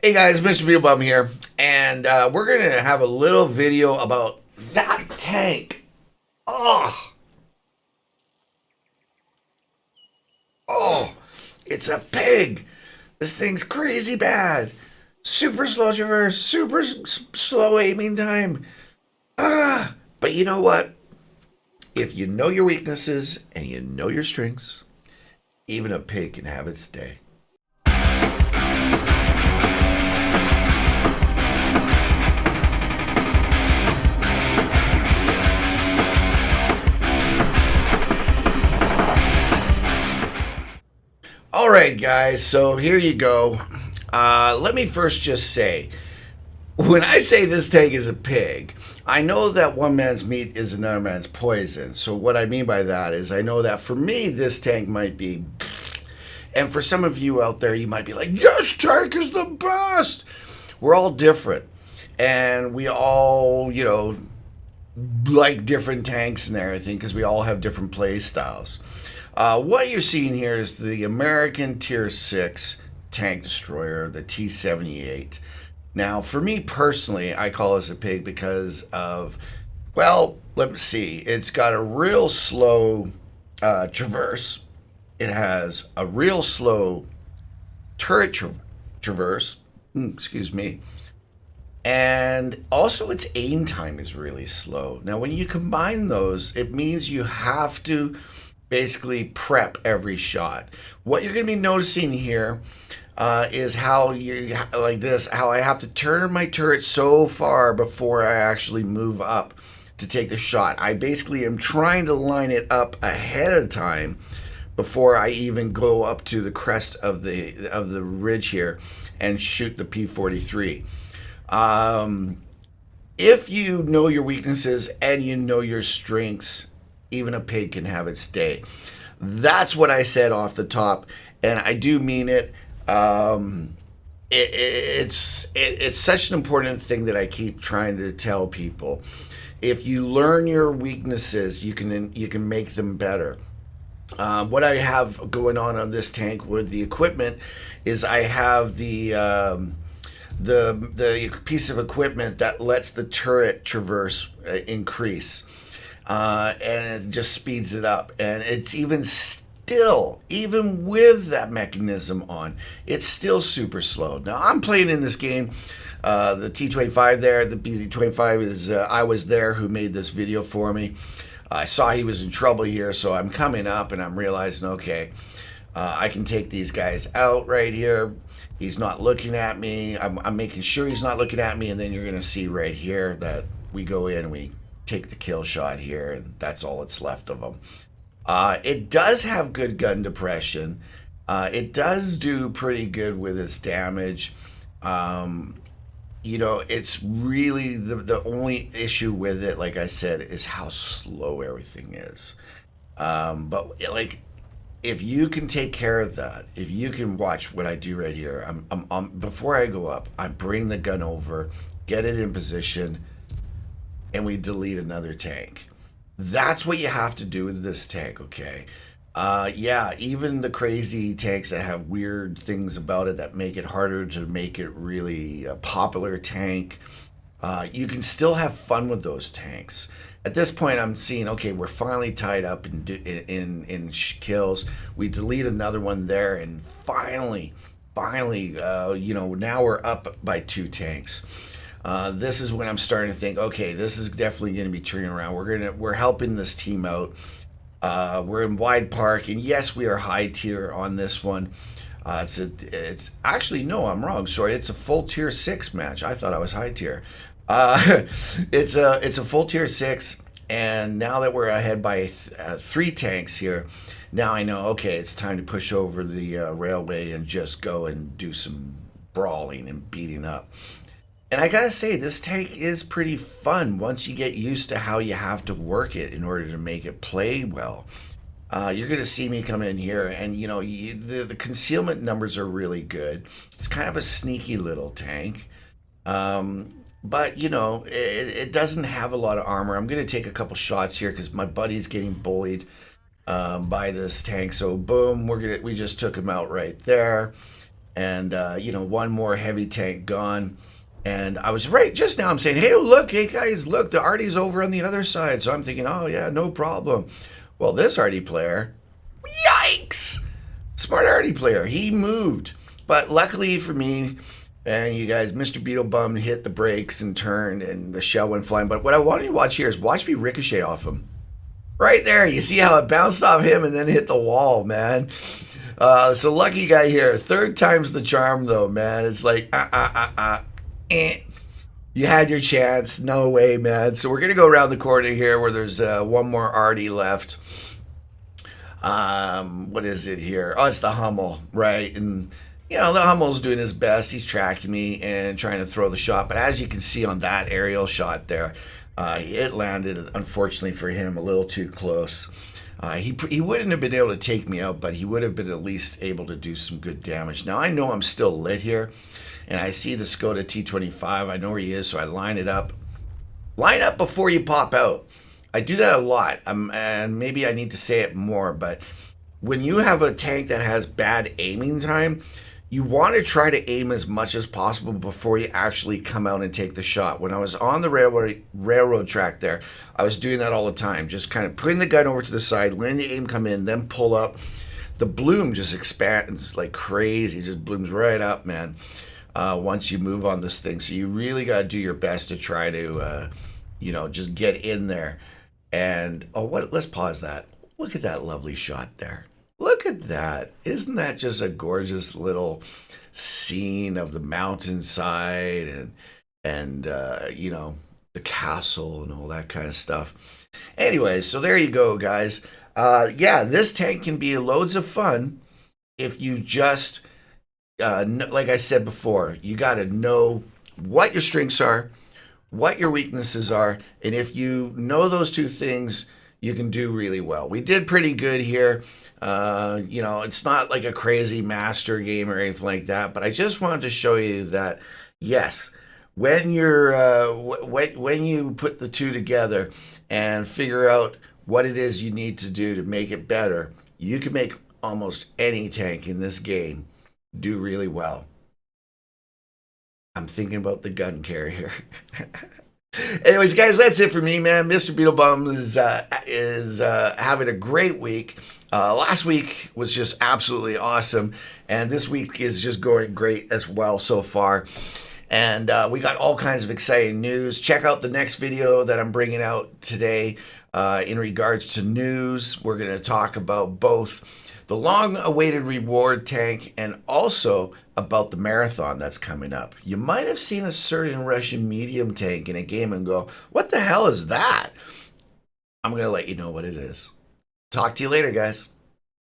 Hey guys, Mr. Beetlebum here, and we're gonna have a little video about that tank. Oh, oh, it's a pig. This thing's crazy bad. Super slow traverse, slow aiming time. But you know what? If you know your weaknesses and you know your strengths, even a pig can have its day. All right, guys, so here you go. Let me first just say, when I say this tank is a pig, I know that one man's meat is another man's poison. So what I mean by that is I know that for me, this tank might be, and for some of you out there, you might be like, yes, tank is the best. We're all different. And we all, like different tanks and everything because we all have different play styles. What you're seeing here is the American Tier 6 tank destroyer, the T-78. Now, for me personally, I call this a pig because of, well, let me see. It's got a real slow traverse. It has a real slow turret traverse. Excuse me. And also its aim time is really slow. Now, when you combine those, it means you have to basically prep every shot. What you're going to be noticing here is how you like this, how I have to turn my turret so far before I actually move up to take the shot. I basically am trying to line it up ahead of time before I even go up to the crest of the ridge here and shoot the P-43. If you know your weaknesses and you know your strengths, even a pig can have its day. That's what I said off the top, and I do mean it. It's such an important thing that I keep trying to tell people. If you learn your weaknesses, you can make them better. What I have going on this tank with the equipment is I have the piece of equipment that lets the turret traverse increase. And it just speeds it up. And it's even with that mechanism on, it's still super slow. Now, I'm playing in this game, the T25 there, the BZ25 is, I was there who made this video for me. I saw he was in trouble here, so I'm coming up and I'm realizing, okay, I can take these guys out right here. He's not looking at me. I'm making sure he's not looking at me, and then you're going to see right here that we go in and we take the kill shot here, and that's all that's left of them. It does have good gun depression. It does do pretty good with its damage. It's really the only issue with it, like I said, is how slow everything is. But like, if you can take care of that, if you can watch what I do right here, I'm before I go up, I bring the gun over, get it in position, and we delete another tank. That's what you have to do with this tank, okay? Yeah, even the crazy tanks that have weird things about it that make it harder to make it really a popular tank, you can still have fun with those tanks. At this point, I'm seeing, okay, we're finally tied up in kills. We delete another one there, and finally, now we're up by 2 tanks. This is when I'm starting to think, okay, this is definitely going to be turning around. We're helping this team out. We're in Wide Park, and yes, we are high tier on this one. It's actually, no, I'm wrong. Sorry, it's a full tier 6 match. I thought I was high tier. It's a full tier 6, and now that we're ahead by 3 tanks here, now I know, okay, it's time to push over the railway and just go and do some brawling and beating up. And I gotta say, this tank is pretty fun once you get used to how you have to work it in order to make it play well. You're gonna see me come in here, and the concealment numbers are really good. It's kind of a sneaky little tank, but it doesn't have a lot of armor. I'm gonna take a couple shots here because my buddy's getting bullied by this tank. So boom, we just took him out right there. and one more heavy tank gone. And I was right just now. I'm saying, hey, look, hey guys, look, the Artie's over on the other side. So I'm thinking, oh yeah, no problem. Well, this Artie player, yikes! Smart Artie player, he moved. But luckily for me and you guys, Mr. Beetlebum hit the brakes and turned, and the shell went flying. But what I wanted you to watch here is watch me ricochet off him. Right there, you see how it bounced off him and then hit the wall, man. So lucky guy here. Third time's the charm, though, man. It's like, You had your chance. No way, man. So we're going to go around the corner here where there's one more Artie left. What is it here? Oh, it's the Hummel, right? And, the Hummel's doing his best. He's tracking me and trying to throw the shot. But as you can see on that aerial shot there, it landed, unfortunately for him, a little too close. He wouldn't have been able to take me out, but he would have been at least able to do some good damage. Now, I know I'm still lit here, and I see the Skoda T25. I know where he is, so I line it up. Line up before you pop out. I do that a lot, and maybe I need to say it more, but when you have a tank that has bad aiming time, you want to try to aim as much as possible before you actually come out and take the shot. When I was on the railroad track there, I was doing that all the time, just kind of putting the gun over to the side, letting the aim come in, then pull up. The bloom just expands like crazy. It just blooms right up, man, once you move on this thing. So you really got to do your best to try to, just get in there. And, let's pause that. Look at that lovely shot there. Look at that. Isn't that just a gorgeous little scene of the mountainside and the castle and all that kind of stuff. Anyway, so there you go, guys. This tank can be loads of fun if you just, like I said before, you got to know what your strengths are, what your weaknesses are, and if you know those two things, you can do really well. We did pretty good here. It's not like a crazy master game or anything like that, but I just wanted to show you that, yes, when you put the two together and figure out what it is you need to do to make it better, you can make almost any tank in this game do really well. I'm thinking about the gun carrier. Anyways, guys, that's it for me, man. Mr. Beetlebum is having a great week. Last week was just absolutely awesome, and this week is just going great as well so far. And we got all kinds of exciting news. Check out the next video that I'm bringing out today in regards to news. We're going to talk about both the long-awaited reward tank and also about the marathon that's coming up. You might have seen a certain Russian medium tank in a game and go, what the hell is that? I'm going to let you know what it is. Talk to you later, guys.